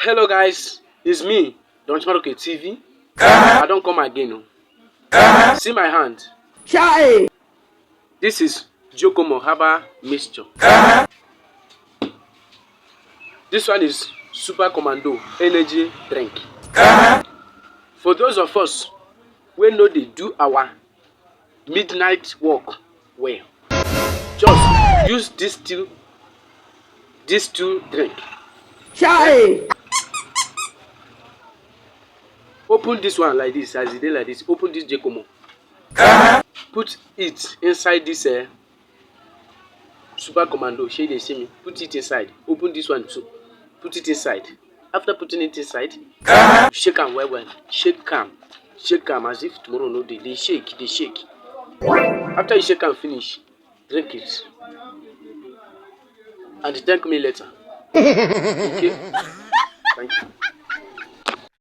Hello guys, it's me, Don Chimaroke TV. I don't come again. See my hand. Chai! This is Jokomo Herbal Mixture. This one is Super Commando Energy Drink. For those of us wey no dey do our midnight work well, just use this two drink. Chai! Open this one like this, as e dey like this. Open this Jokomo. Put it inside this Super Commando. Shey you dey see me? Put it inside. Open this one too. Put it inside. After putting it inside, shake am well well. Shake am as if tomorrow no dey. Dey shake, dey shake. After you shake am finish, drink it and thank me later. Okay?